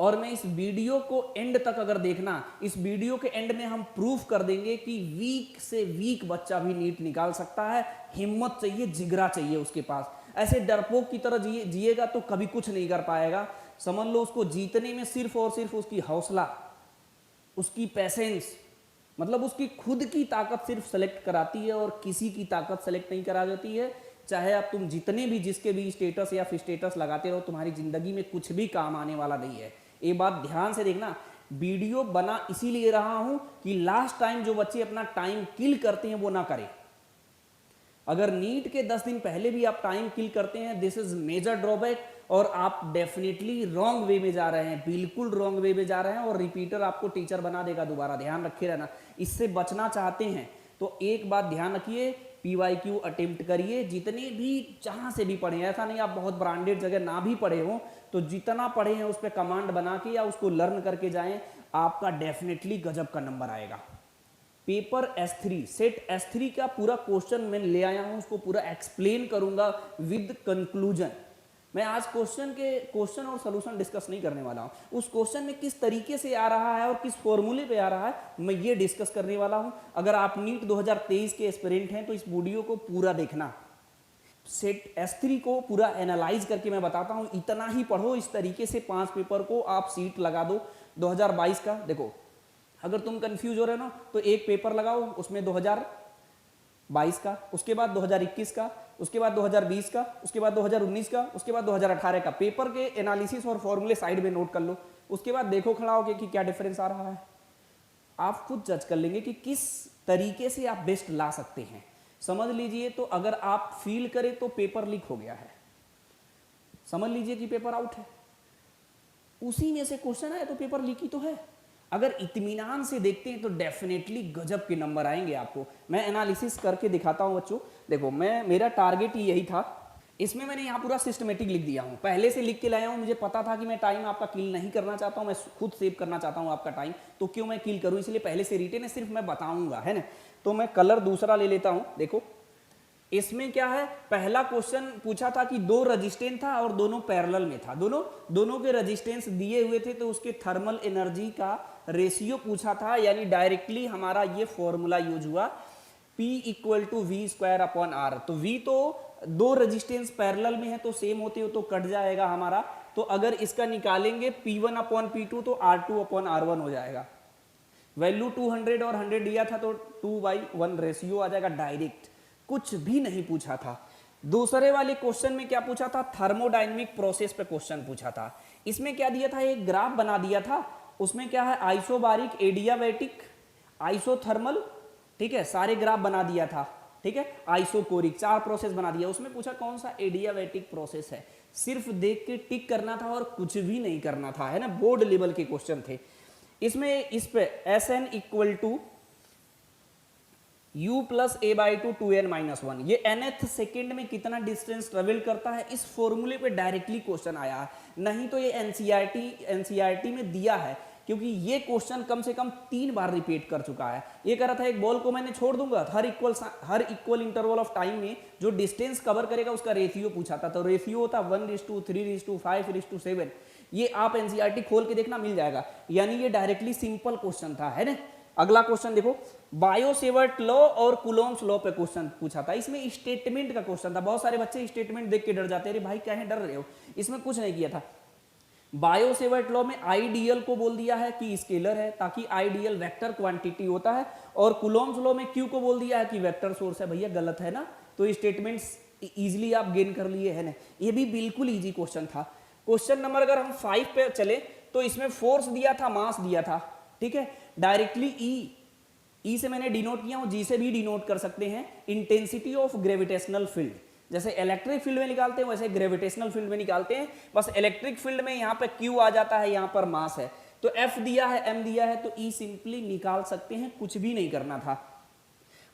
और मैं इस वीडियो को एंड तक अगर देखना, इस वीडियो के एंड में हम प्रूफ कर देंगे कि वीक से वीक बच्चा भी नीट निकाल सकता है। हिम्मत चाहिए, जिगरा चाहिए उसके पास। ऐसे डरपोक की तरह जिएगा तो कभी कुछ नहीं कर पाएगा। समझ लो उसको जीतने में सिर्फ और सिर्फ उसकी हौसला, उसकी पेशेंस, मतलब उसकी खुद की ताकत सिर्फ सेलेक्ट कराती है और किसी की ताकत सेलेक्ट नहीं करा जाती है। चाहे आप तुम जितने भी जिसके भी स्टेटस या फिर स्टेटस लगाते रहो, तुम्हारी जिंदगी में कुछ भी काम आने वाला नहीं है। ये बात ध्यान से देखना। वीडियो बना इसीलिए रहा हूं कि लास्ट टाइम जो बच्चे अपना टाइम किल करते हैं वो ना करें। अगर नीट के 10 दिन पहले भी आप टाइम किल करते हैं, दिस इज मेजर ड्रॉबैक, और आप डेफिनेटली रॉन्ग वे में जा रहे हैं, बिल्कुल रॉन्ग वे में जा रहे हैं, और रिपीटर आपको टीचर बना देगा दोबारा। ध्यान रखे रहना। इससे बचना चाहते हैं तो एक बात ध्यान रखिए, PYQ अटेम्प्ट करिए, जितने भी जहां से भी पढ़े। ऐसा नहीं आप बहुत ब्रांडेड जगह ना भी पढ़े हो, तो जितना पढ़े हैं उस पर कमांड बना के या उसको लर्न करके जाएं, आपका डेफिनेटली गजब का नंबर आएगा। पेपर S3 सेट S3 का पूरा क्वेश्चन मैं ले आया हूं, उसको पूरा एक्सप्लेन करूंगा विद कंक्लूजन। मैं आज क्वेश्चन और सॉल्यूशन डिस्कस नहीं करने वाला हूं। उस क्वेश्चन में किस तरीके से आ रहा है और किस फॉर्मूले पे आ रहा है, मैं ये डिस्कस करने वाला हूं। अगर आप नीट 2023 के एस्पिरेंट हैं तो इस वीडियो को पूरा देखना। सेट S3 को पूरा एनालाइज करके मैं बताता हूं। इतना ही पढ़ो, इस तरीके से 5 पेपर को आप सीट लगा दो 2022 का। देखो, अगर तुम कंफ्यूज हो रहे हो ना, तो एक पेपर लगाओ, उसमें 2022 का, उसके बाद 2021 का, उसके बाद 2020 का, उसके बाद 2019 का, उसके बाद 2018 का। पेपर के एनालिसिस और फॉर्मूले साइड में नोट कर लो। उसके बाद देखो खड़ा होके कि क्या डिफरेंस आ रहा है। आप खुद जज कर लेंगे कि किस तरीके से आप बेस्ट ला सकते हैं। समझ लीजिए, तो अगर आप फील करें तो पेपर लीक हो गया है, समझ लीजिए कि पेपर आउट है, उसी में से क्वेश्चन आया तो पेपर लीक ही तो है। अगर इत्मीनान से देखते हैं तो डेफिनेटली गजब के नंबर आएंगे आपको। मैं एनालिसिस करके दिखाता हूं बच्चों। देखो, मेरा टारगेट ही यही था। इसमें मैंने यहाँ पूरा सिस्टमेटिक लिख दिया हूँ, पहले से लिख के लाया हूँ। मुझे पता था कि मैं टाइम आपका किल नहीं करना चाहता हूँ, मैं खुद सेव करना चाहता हूँ आपका टाइम, तो क्यों मैं किल करूँ, इसलिए पहले से रिटेन है, सिर्फ मैं बताऊंगा, है ना। तो मैं कलर दूसरा ले लेता हूँ। देखो, इसमें क्या है, पहला क्वेश्चन पूछा था कि 2 रजिस्टेंस था और दोनों पैरेलल में था, दोनों के रजिस्टेंस दिए हुए थे, तो उसके थर्मल एनर्जी का रेशियो पूछा था। यानी डायरेक्टली हमारा ये फॉर्मूला यूज हुआ, P = V²/R। तो V तो 2 रजिस्टेंस पैरेलल में है तो सेम होते हो तो कट जाएगा हमारा। तो अगर इसका निकालेंगे P1/P2 तो R2/R1 हो जाएगा। वैल्यू 200 और 100 दिया था तो 2/1 रेशियो आ जाएगा डायरेक्ट। कुछ भी नहीं पूछा था। दूसरे वाले क्वेश्चन में क्या पूछा था, थर्मोडायनेमिक प्रोसेस पे क्वेश्चन पूछा था। इसमें क्या दिया था, एक ग्राफ बना दिया था। उसमें क्या है, आइसोबारिक, एडियाबैटिक, आइसोथर्मल, ठीक है, सारे ग्राफ बना दिया था, ठीक है। आइसोकोरिक, 4 प्रोसेस बना दिया। उसमें पूछा कौन सा एडियाबैटिक प्रोसेस है, सिर्फ देख के टिक करना था और कुछ भी नहीं करना था, है ना। बोर्ड लेवल के क्वेश्चन थे। इसमें इस पे Sn = U + A/2 2n-1, ये nth सेकेंड में कितना डिस्टेंस ट्रेवल करता है, इस फॉर्मूले पे डायरेक्टली क्वेश्चन आया है। नहीं तो ये एनसीईआरटी में दिया है, क्योंकि ये क्वेश्चन कम से कम 3 बार रिपीट कर चुका है। ये कह रहा था एक बॉल को मैंने छोड़ दूंगा, हर इक्वल इंटरवल ऑफ टाइम में जो डिस्टेंस कवर करेगा उसका रेशियो पूछा था। तो रेशियो होता 1:3:5:7। ये आप एनसीईआरटी खोल के देखना, मिल जाएगा। यानी ये डायरेक्टली सिंपल क्वेश्चन था, है ना। अगला क्वेश्चन देखो, बायो-सेवर्ट लॉ और कुलोम्ब्स लॉ पे क्वेश्चन पूछा था। इसमें स्टेटमेंट का क्वेश्चन था। बहुत सारे बच्चे स्टेटमेंट देख के डर जाते हैं, अरे भाई क्या है डर रहे हो। इसमें कुछ नहीं किया था। बायो-सेवर्ट लॉ में आइडियल को बोल दिया है कि स्केलर है, ताकि आइडियल वेक्टर क्वांटिटी होता है, और कुलोम्ब्स लॉ में क्यू को बोल दिया है कि वेक्टर सोर्स है। भैया गलत है ना, तो स्टेटमेंट्स इजीली आप गेन कर लिए, है ना। ये भी बिल्कुल इजी क्वेश्चन था। क्वेश्चन नंबर अगर हम 5 पे चले तो इसमें फोर्स दिया था, मास दिया था, ठीक है। डायरेक्टली ई से मैंने डिनोट किया हूं, जी से भी डिनोट कर सकते हैं। इंटेंसिटी ऑफ ग्रेविटेशनल फील्ड, जैसे इलेक्ट्रिक फील्ड में निकालते हैं वैसे ग्रेविटेशनल फील्ड में निकालते हैं। बस इलेक्ट्रिक फील्ड में यहाँ पे क्यू आ जाता है, यहाँ पर मास है, तो एफ दिया है, एम दिया है, तो ई सिंपली निकाल सकते हैं, कुछ भी नहीं करना था।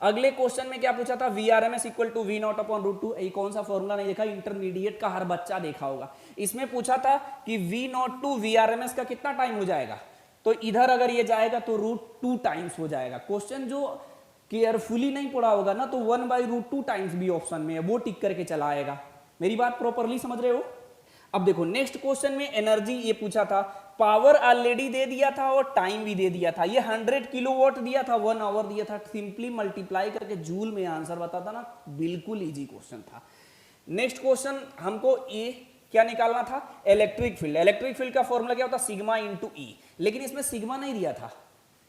अगले क्वेश्चन में क्या पूछा था, VRMS = V0/√2। ये कौन सा फॉर्मूला नहीं देखा, इंटरमीडिएट का हर बच्चा देखा होगा। इसमें पूछा था कि V0 to VRMS का कितना टाइम हो जाएगा, तो इधर अगर ये जाएगा तो √2 टाइम्स हो जाएगा। क्वेश्चन जो केयरफुली नहीं पढ़ा होगा ना, तो 1/√2 टाइम्स भी ऑप्शन में है, वो टिक करके चला आएगा। मेरी बात प्रॉपरली समझ रहे हो। अब देखो नेक्स्ट क्वेश्चन में एनर्जी ये पूछा था पावर ऑलरेडी दे दिया था और टाइम भी दे दिया था। ये 100 किलोवाट दिया था, 1 आवर दिया था, सिंपली मल्टीप्लाई करके जूल में आंसर बताता ना, बिल्कुल इजी क्वेश्चन था। नेक्स्ट क्वेश्चन हमको ये क्या निकालना था, इलेक्ट्रिक फील्ड। इलेक्ट्रिक फील्ड का फॉर्मूला क्या होता है, सिग्मा इंटू ई, लेकिन इसमें सिग्मा नहीं दिया था,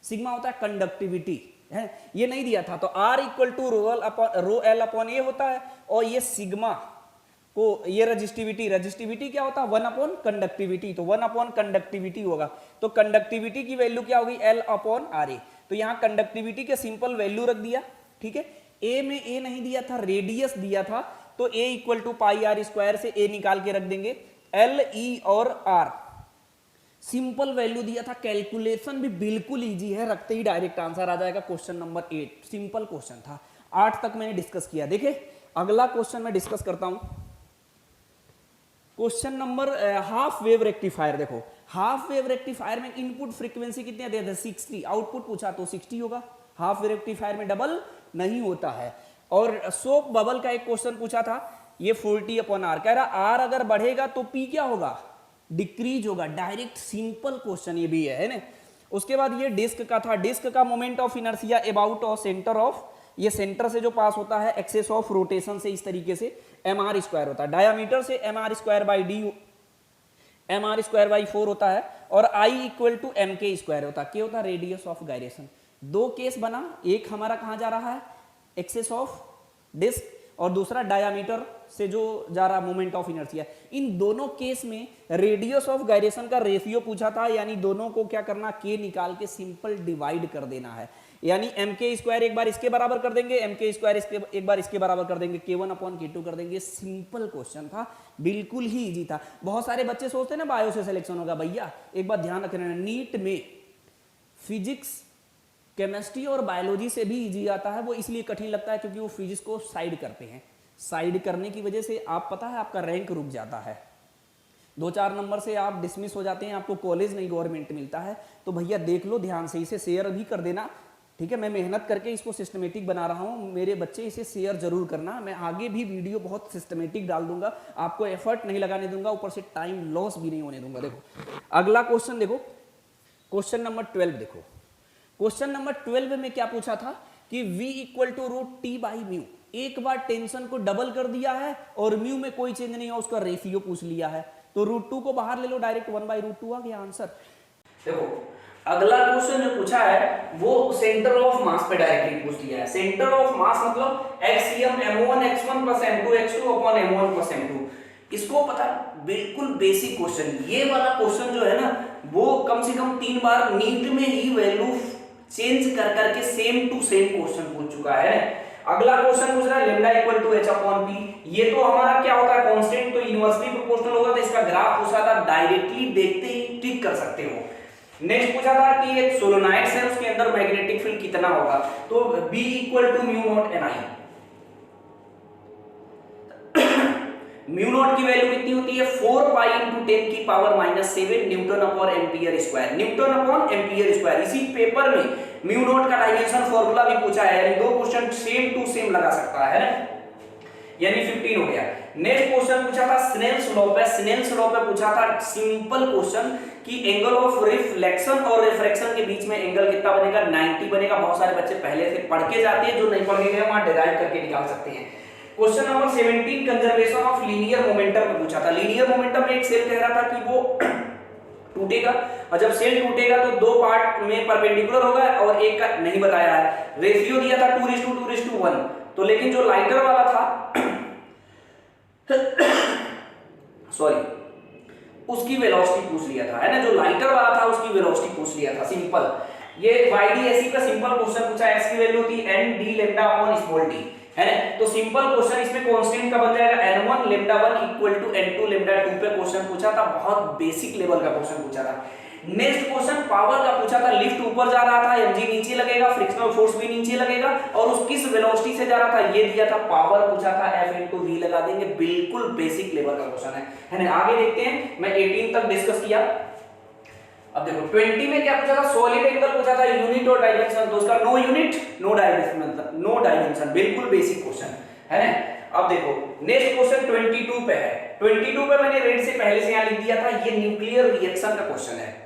सिग्मा होता है कंडक्टिविटी है, ये नहीं दिया था। तो R equal to rho L upon A होता है, और ये सिग्मा को ये रजिस्टिविटी क्या होता है, 1 अपॉन कंडक्टिविटी, तो 1 अपॉन कंडक्टिविटी होगा। तो कंडक्टिविटी की वैल्यू क्या होगी, L अपॉन आर ए। तो यहाँ कंडक्टिविटी के सिंपल वैल्यू रख दिया, ठीक है। ए में ए नहीं दिया था, रेडियस दिया था, तो A equal to pi R square से ए निकाल के रख देंगे। एल ई और आर सिंपल वैल्यू दिया था, कैलकुलेशन भी बिल्कुल इजी है, रखते ही डायरेक्ट आंसर आ जाएगा। क्वेश्चन नंबर 8 सिंपल क्वेश्चन था, 8 तक मैंने डिस्कस किया। देखिए अगला क्वेश्चन मैं डिस्कस करता हूं, question number half wave rectifier. देखो हाफ वेव रेक्टिफायर में इनपुट फ्रीक्वेंसी कितने दे थे, 60, आउटपुट पूछा तो 60 होगा। हाफ वेव रेक्टिफायर में डबल नहीं होता है। और सोप बबल का एक क्वेश्चन पूछा था, ये 40 अपॉन आर, कह रहा आर अगर बढ़ेगा तो पी क्या होगा, डिक्रीज होगा। डायरेक्ट सिंपल क्वेश्चन ये भी है ना। उसके बाद ये डिस्क का था, डिस्क का moment of inertia about of centre of, ये सेंटर से जो पास होता है एक्सेस ऑफ रोटेशन से इस तरीके से एम आर स्क्वायर होता है, डायामीटर से M R square by D, M R square by 4 होता है, और I equal to M K square होता है, क्या होता है, रेडियस ऑफ गायरेशन। दो केस बना, एक हमारा कहाँ जा रहा है, एक्सेस ऑफ डिस्क, और दूसरा डायामीटर से जो जा रहा मोमेंट ऑफ इनर्शिया। इन दोनों केस में रेडियस ऑफ गायरेशन का रेशियो पूछा था, यानी दोनों को क्या करना, के निकाल के सिंपल डिवाइड कर देना है। यानी एम के स्क्वायर एक बार इसके बराबर कर देंगे, एम के स्क्वायर एक बार इसके बराबर कर देंगे, K1 अपॉन K2 कर देंगे। सिंपल क्वेश्चन था, बिल्कुल ही इजी था। बहुत सारे बच्चे सोचते हैं ना बायो से सिलेक्शन होगा, भैया एक बात ध्यान रखना, नीट में फिजिक्स, केमिस्ट्री और बायोलॉजी से भी इजी आता है। वो इसलिए कठिन लगता है क्योंकि वो फिजिक्स को साइड करते हैं, साइड करने की वजह से आप पता है आपका रैंक रुक जाता है, 2-4 नंबर से आप डिसमिस हो जाते हैं, आपको कॉलेज नहीं गवर्नमेंट मिलता है। तो भैया देख लो ध्यान से, इसे शेयर भी कर देना, ठीक है। मैं मेहनत करके इसको सिस्टमेटिक बना रहा हूँ, मेरे बच्चे इसे शेयर जरूर करना। मैं आगे भी वीडियो बहुत सिस्टमेटिक डाल दूंगा, आपको एफर्ट नहीं लगाने दूंगा, ऊपर से टाइम लॉस भी नहीं होने दूंगा। देखो अगला क्वेश्चन देखो, क्वेश्चन नंबर 12 देखो। क्वेश्चन नंबर 12 में क्या पूछा था कि v equal to root T by mu. एक बार टेंशन को डबल कर दिया है और म्यू में कोई चेंज नहीं है, उसका रेशियो पूछ लिया है, तो √2 को बाहर ले लो, डायरेक्ट 1/√2 आ गया आंसर। देखो अगला क्वेश्चन जो पूछा है वो सेंटर ऑफ मास पे डायरेक्टली पूछ लिया है। सेंटर ऑफ मास मतलब axiom m1 x1 plus m2 x2 upon m1 plus m2। इसको पता, बिल्कुल बेसिक क्वेश्चन, ये वाला क्वेश्चन जो है ना वो कम से कम 3 बार नीट में ही वैल्यू चेंज कर करके सेम टू सेम क्वेश्चन पूछ चुका है। अगला क्वेश्चन पूछ रहा है lambda equal to h upon p। ये तो हमारा क्या होता है, कांस्टेंट, तो इनवर्सली प्रोपोर्शनल होगा, तो इसका ग्राफ पूछा था, डायरेक्टली देखते ही टिक कर सकते हो। नेक्स्ट पूछा था कि एक सोलोनॉइड है, उसके अंदर मैग्नेटिक फील्ड कितना होगा, तो B equal to mu naught Ni। Mu naught की वैल्यू कितनी होती है, 4 पाई इंटू 10 की power -7 newton upon ampere square, newton upon ampere square. इसी पेपर में म्यू नॉट का डायमेंशन फॉर्मूला भी पूछा है, यानी 2 क्वेश्चन सेम टू सेम लगा सकता है ना, यानी 15 हो गया। नेक्स्ट क्वेश्चन पूछा था स्नेल्स लॉ पे, स्नेल्स लॉ पे पूछा था सिंपल क्वेश्चन कि एंगल ऑफ रिफ्लेक्शन और रिफ्रैक्शन के बीच में एंगल कितना बनेगा, 90 बनेगा। बहुत सारे बच्चे पहले से पढ़ के जाते हैं, जो नहीं पढ़ के गए वहां डिराइव करके निकाल सकते हैं। Question number 17 conservation of linear momentum पे पूछा था। लीनियर मोमेंटम में एक सेल कह रहा था कि वो टूटेगा, और जब सेल टूटेगा तो 2 पार्ट में परपेंडिकुलर होगा और एक का नहीं बताया है। रेशियो दिया था 2:2:1, तो लेकिन जो लाइटर वाला था सॉरी उसकी वेलोसिटी पूछ लिया था, है ना, जो लाइटर वाला था उसकी वेलोसिटी पूछ लिया था। सिंपल ये YDSE का सिंपल क्वेश्चन पूछा है, x की वैल्यू थी n d lambda upon small d, है ना। तो सिंपल क्वेश्चन इसमें कांस्टेंट का बन जाएगा n1 lambda 1 equal to n2 lambda 2 पे क्वेश्चन पूछा था, बहुत बेसिक लेवल का क्वेश्चन पूछा था। नेक्स्ट क्वेश्चन पावर का पूछा था, लिफ्ट ऊपर जा रहा था, mg नीचे लगेगा, फ्रिक्शनल फोर्स भी नीचे लगेगा, और उस किस वेलोसिटी से जा रहा था ये दिया था, पावर पूछा था, F into v लगा देंगे। बिल्कुल बेसिक लेवल का क्वेश्चन है ना। आगे देखते हैं, मैं 18 तक डिस्कस किया। अब देखो 20 में क्या पूछा था, सॉलिड एंगल पूछा था, यूनिट और डायमेंशन, तो उसका no unit no dimension, no dimension, बिल्कुल बेसिक क्वेश्चन है ना। अब देखो नेक्स्ट क्वेश्चन 22 पे है। 22 पे मैंने रेड से पहले से यहां लिख दिया था, ये न्यूक्लियर रिएक्शन का क्वेश्चन है।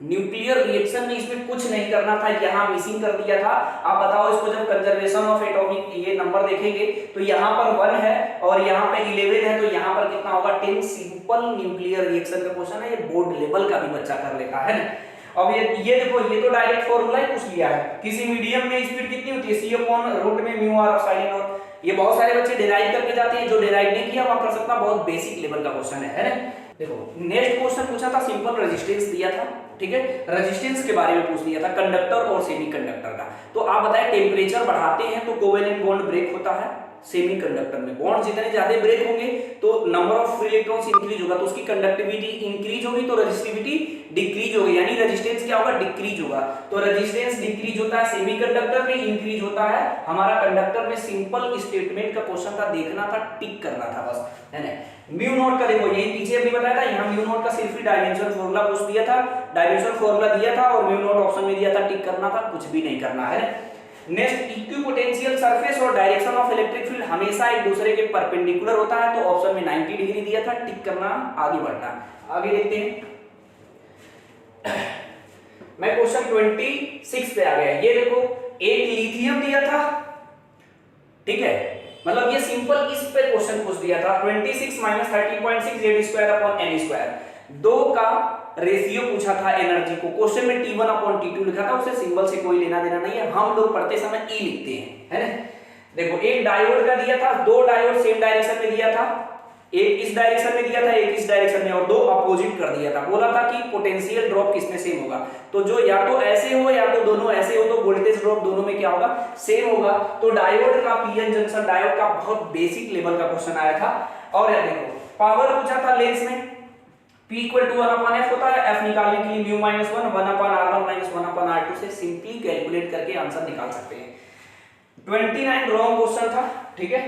न्यूक्लियर रिएक्शन में इसमें कुछ नहीं करना था, यहाँ मिसिंग कर दिया था। आप बताओ इसको, जब कंजर्वेशन ऑफ एटॉमिक ये नंबर देखेंगे तो यहाँ पर 1 है और यहाँ पे 11 है, तो यहाँ पर कितना होगा 10। सिंपल न्यूक्लियर रिएक्शन का क्वेश्चन है, ये बोर्ड लेवल का भी बच्चा कर लेता है ना। अब ये देखो, ये तो डायरेक्ट फॉर्मूला ही पूछ लिया है। किसी मीडियम में स्पीड कितनी होती है, c/रूट में म्यू आर साइन और ये बहुत सारे बच्चे डिराइव करके जाते हैं, जो डिराइव नहीं किया वहां कर सकता, बहुत बेसिक लेवल का क्वेश्चन है ना। देखो नेक्स्ट क्वेश्चन पूछा था, सिंपल रेजिस्टेंस दिया था, ठीक है, रेजिस्टेंस के बारे में पूछ लिया था, कंडक्टर और सेमीकंडक्टर का। तो आप बताएं टेम्परेचर बढ़ाते हैं तो कोवेलेंट बॉन्ड ब्रेक होता है, सेमीकंडक्टर में बॉन्ड जितने ज्यादा ब्रेक होंगे तो number of free electrons increase होगा, तो उसकी कंडक्टिविटी इंक्रीज होगी तो रेजिस्टिविटी डिक्रीज होगी, यानी रेजिस्टेंस क्या होगा, डिक्रीज होगा। तो रेजिस्टेंस डिक्रीज होता है सेमीकंडक्टर में, इंक्रीज होता है हमारा कंडक्टर में। सिंपल स्टेटमेंट का क्वेश्चन था, देखना था, टिक करना था बस, है ना। म्यू नॉट का देखो, यही पीछे अभी बताया था, यहाँ म्यू नॉट का सिर्फ ही डायमेंशन फॉर्मूला पूछ दिया था, डायमेंशन फॉर्मूला दिया था और म्यू नॉट ऑप्शन में दिया था, टिक करना था, कुछ भी नहीं करना है। नेक्स्ट, इक्विपोटेंशियल सरफेस और डायरेक्शन ऑफ इलेक्ट्रिक फील्ड हमेशा एक दूसरे के परपेंडिकुलर होता है, तो ऑप्शन में 90 डिग्री दिया था, टिक करना, आगे बढ़ना। आगे देखते हैं, मैं क्वेश्चन 26 पे आ गया। ये देखो, एक लिथियम दिया था, ठीक है, मतलब ये सिंपल इस पे क्वेश्चन पूछ दिया था, 26 - 30.6 Z²/n², 2 का रेशियो पूछा था एनर्जी को। क्वेश्चन में T1/T2 लिखा था, उसे सिंबल से कोई लेना देना नहीं है, हम लोग पढ़ते समय E लिखते हैं, है ना। देखो, एक डायोड का दिया था, 2 डायोड सेम डायरेक्शन में दिया था, एक इस डायरेक्शन में दिया था, एक इस डायरेक्शन में, और 2 अपोजिट कर दिया था। बोला था कि पोटेंशियल ड्रॉप किसमें सेम होगा, तो जो या तो ऐसे हो या तो दोनों ऐसे हो, तो वोल्टेज ड्रॉप दोनों में क्या होगा, सेम होगा। तो डायोड का पीएन जंक्शन डायोड का बहुत बेसिक लेवल का क्वेश्चन आया था। और देखो, पावर पूछा था लेंस में, P = 1/f होता है, F निकालने के लिए μ - 1 1/r1 - 1/r2 से सिंपली कैलकुलेट करके आंसर निकाल सकते हैं। 29 रॉन्ग क्वेश्चन था, ठीक है।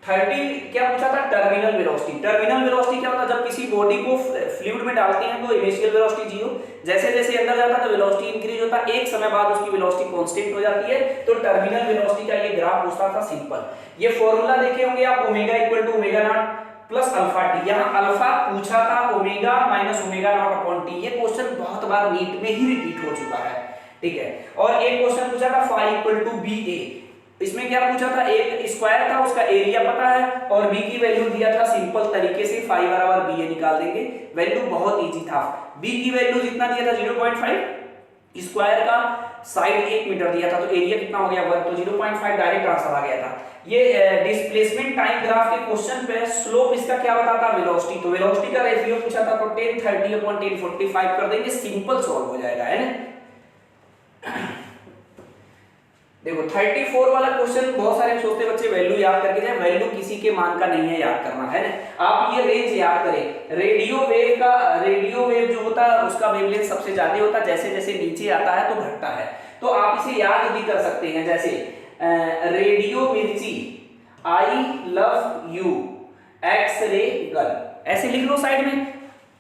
30 क्या पूछा था, टर्मिनल वेलोसिटी। टर्मिनल वेलोसिटी क्या होता है, जब किसी बॉडी को फ्लूइड में डालते हैं तो इनिशियल वेलोसिटी 0, जैसे जैसे अंदर जाता है तो वेलोसिटी इंक्रीज होता है, एक समय बाद उसकी वेलोसिटी कांस्टेंट हो जाती है। तो टर्मिनल वेलोसिटी का ये ग्राफ पूछता था सिंपल। ये फॉर्मूला देखे होंगे आप, ओमेगा = ω0 प्लस अल्फा टी, यहाँ अल्फा पूछा था, ओमेगा माइनस ω0 अपॉन टी। ये क्वेश्चन बहुत बार नीट में ही रिपीट हो चुका है, ठीक है। और एक क्वेश्चन पूछा था φ = BA, इसमें क्या पूछा था, एक स्क्वायर था, उसका एरिया पता है और b की वैल्यू दिया था, सिंपल तरीके से φ = BA निकाल देंगे। वैल्यू बहुत इजी था, b की वैल्यू जितना दिया था 0.5, स्क्वायर का साइड 1 मीटर दिया था, तो एरिया कितना हो गया 1, तो 0.5 डायरेक्ट आंसर आ गया था। ये डिस्प्लेसमेंट टाइम ग्राफ के क्वेश्चन पे स्लोप इसका क्या बताता, वेलोसिटी, तो वेलोसिटी का रेशियो पूछा था, तो 10 30/10 45 कर देंगे, सिंपल सॉल्व हो जाएगा, है ना। देखो 34 वाला क्वेश्चन बहुत सारे सोचते बच्चे वैल्यू याद करके जाए, वैल्यू किसी के मान का नहीं है याद करना, है ना। आप ये रेंज याद करें, रेडियो वेव जो होता है उसका वेवलेंथ सबसे ज्यादा होता है, जैसे जैसे नीचे आता है तो घटता है। तो आप इसे याद भी कर सकते हैं, जैसे radio Mirchi, I love you, x-ray gun, ऐसे लिख लो साइड में,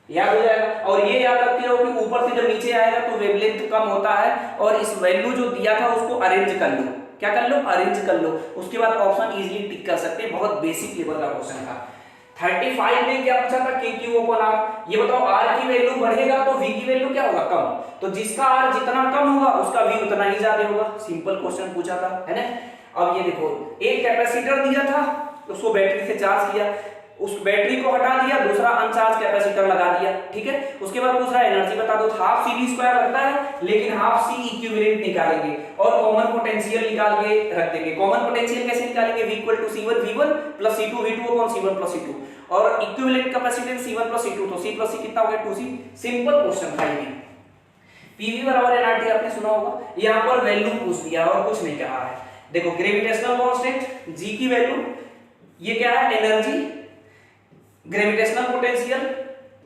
याद हो जाएगा। और ये याद रखते रहो कि ऊपर से जब नीचे आएगा तो वेवलेंथ कम होता है, और इस वैल्यू जो दिया था उसको अरेंज कर लो, क्या कर लो, अरेंज कर लो, उसके बाद ऑप्शन इजीली टिक कर सकते हैं। बहुत बेसिक लेवल का क्वेश्चन था। 35 में क्या पूछा था, KQ/R। ये बताओ R की वैल्यू बढ़ेगा तो V की वैल्यू क्या होगा, कम, तो जिसका R जितना कम होगा उसका V उतना ही ज्यादा होगा, सिंपल क्वेश्चन पूछा था, है ना। अब ये देखो, एक कैपेसिटर दिया था, उसको बैटरी से चार्ज किया, उस बैटरी को हटा दिया, दूसरा अनचार्ज कैपेसिटर लगा दिया, ठीक है। उसके बाद पूछ रहा है एनर्जी बता दो, हाफ CV² लगता है, लेकिन हाफ C इक्विवेलेंट निकालेंगे और कॉमन पोटेंशियल निकाल के रख देंगे। कॉमन पोटेंशियल कैसे निकालेंगे, V = C1V1 + C2V2 C1 + C2, और इक्विवेलेंट कैपेसिटेंस C1 + C2, तो C + C कितना हो गया, 2C। सिंपल क्वेश्चन था ये। PV = nRT आपने सुना होगा, यहाँ पर वैल्यू पूछ दिया और कुछ नहीं कहा है। देखो ग्रेविटेशनल कांस्टेंट G की वैल्यू, ये क्या है, energy, gravitational potential,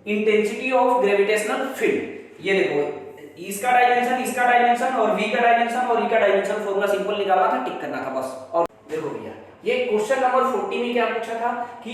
intensity of gravitational field. ये देखो इसका डायमेंशन और V का डायमेंशन और E का डायमेंशन, फॉर्मूला सिंपल निकालना था, टिक करना था बस। और देखो भैया, ये क्वेश्चन नंबर 40 में क्या पूछा था कि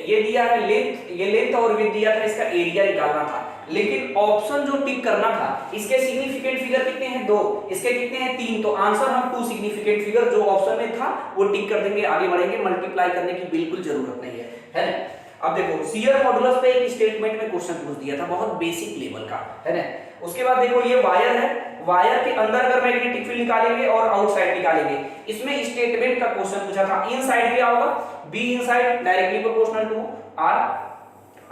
ये दिया है लेंथ, ये लेंथ और विड्थ दिया था, इसका एरिया निकालना था, लेकिन ऑप्शन जो टिक करना था, इसके सिग्निफिकेंट फिगर कितने हैं, 2, इसके कितने हैं, 3, तो आंसर हम 2 सिग्निफिकेंट फिगर जो ऑप्शन में था वो टिक कर देंगे, आगे बढ़ेंगे। मल्टीप्लाई करने की बिल्कुल जरूरत नहीं है, है ना। अब देखो शियर मॉडुलस पे एक स्टेटमेंट में क्वेश्चन पूछ दिया था, बहुत बेसिक लेवल का, है ना। उसके बाद देखो ये वायर है, वायर के अंदर अगर मैग्नेटिक फील्ड निकालेंगे और आउटसाइड निकालेंगे, इसमें स्टेटमेंट का क्वेश्चन पूछा था। इनसाइड क्या होगा, B inside directly proportional to R,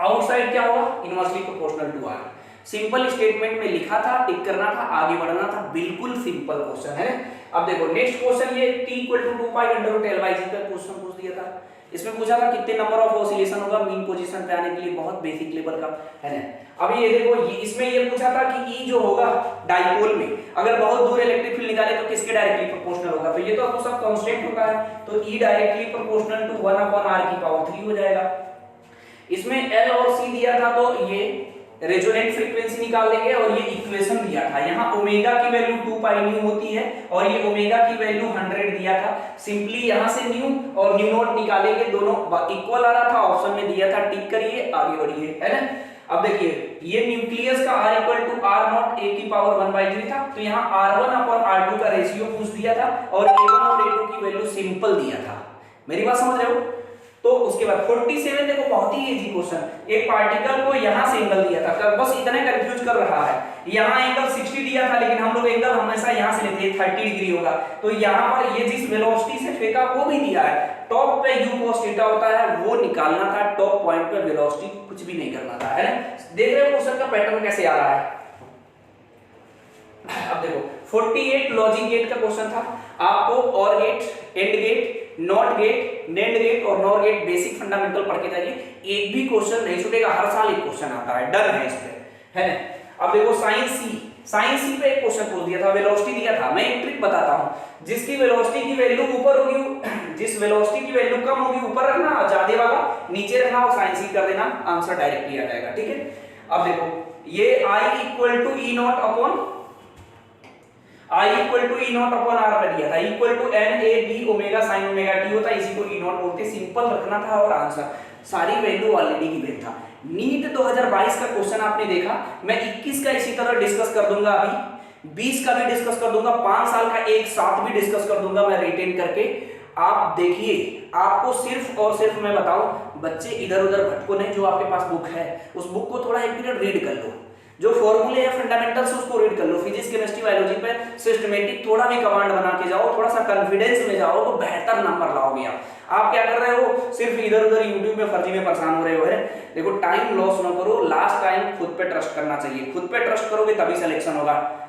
outside क्या होगा, inversely proportional to R. Simple statement में लिखा था, टिक करना था, आगे बढ़ना था, बिल्कुल सिंपल क्वेश्चन है। अब देखो नेक्स्ट क्वेश्चन ये t = 2π√L/g का क्वेश्चन पूछ दिया था। इसमें पूछा था कितने नंबर ऑफ ऑसिलेशन होगा मीन पोजीशन पे आने के लिए, बहुत बेसिक लेवल का है ना। अब ये देखो इसमें ये पूछा था कि E जो होगा डाइपोल में अगर बहुत दूर इलेक्ट्रिक फील्ड निकाले तो किसके डायरेक्टली प्रोपोर्शनल होगा, तो ये तो आपको सब कांस्टेंट होता है, तो E directly proportional to 1/r³ हो जाएगा। इसमें L और C दिया था तो ये रेजोनेंट फ्रीक्वेंसी निकाल लेंगे, और ये इक्वेशन दिया था, यहाँ ओमेगा की वैल्यू 2π होती है और ये ओमेगा की वैल्यू 100 दिया था। सिंपली यहाँ से न्यू और न्यू नॉट निकालेंगे, दोनों इक्वल आ रहा था, ऑप्शन में दिया था, टिक करिए, आगे बढ़िए, है ना। अब देखिए ये न्यूक्लियस का R = R0 a⁻⁴ था, तो यहाँ R1/R2 का रेशियो पूछ दिया था और A1 और A2 की वैल्यू सिंपल दिया था। मेरी बात समझ रहे हो। तो उसके बाद 47 देखो बहुत ही इजी क्वेश्चन, एक पार्टिकल को यहां से एंगल दिया था, बस इतने कंफ्यूज कर रहा है, यहां एंगल 60 दिया था लेकिन हम लोग एंगल हमेशा यहां से लेते हैं 30 डिग्री होगा, तो यहां पर ये जिस वेलोसिटी से फेंका वो भी दिया है, टॉप पे u cos थीटा होता है वो निकालना था, टॉप पॉइंट पे वेलोसिटी कुछ भी नहीं करना था, है ना। देख रहे हो क्वेश्चन का पैटर्न कैसे आ रहा है। अब देखो 48 लॉजिक गेट का क्वेश्चन था, आपको OR gate, AND gate, NOT gate, NAND gate और नॉर गेट बेसिक फंडामेंटल पढ़ के जाइए, एक भी क्वेश्चन नहीं छूटेगा, हर साल एक क्वेश्चन आता है, डन है इस पे, है ना। अब देखो साइन सी पे एक क्वेश्चन पूछ दिया था, वेलोसिटी दिया था, मैं एक ट्रिक बताता हूं, जिसकी वेलोसिटी की वैल्यू ऊपर होगी, जिस वेलोसिटी की वैल्यू कम होगी ऊपर रखना, ज्यादा वाला नीचे रखना और साइन सी कर देना, आंसर डायरेक्टली आ जाएगा, ठीक है। अब देखो ये I = E0/R पे दिया था, =NAB omega sin omega t होता है, इसी को E0 बोलते, सिंपल रखना था और आंसर, सारी वैल्यू ऑलरेडी गिवन था। नीट 2022 का क्वेश्चन आपने देखा, मैं 21 का इसी तरह डिस्कस कर दूंगा, अभी 20 का भी डिस्कस कर दूंगा, 5 साल का एक साथ भी डिस्कस कर दूंगा मैं रिटेन करके। आप देखिए, आपको सिर्फ और सिर्फ मैं बताऊं, बच्चे इधर उधर भटको नहीं, जो आपके पास बुक है उस बुक को थोड़ा एक पीरियड रीड कर लो, जो फॉर्मूले है फंडामेंटल्स उसको रीड कर लो, फिजिक्स केमिस्ट्री बायोलॉजी पे सिस्टमेटिक थोड़ा भी कमांड बना के जाओ, थोड़ा सा कॉन्फिडेंस में जाओ तो बेहतर नंबर लाओगे आप क्या कर रहे हो, सिर्फ इधर उधर यूट्यूब में फर्जी में परेशान हो रहे हो, है। देखो टाइम लॉस ना करो, लास्ट टाइम खुद पे ट्रस्ट करना चाहिए, खुद पे ट्रस्ट करोगे तभी सिलेक्शन होगा।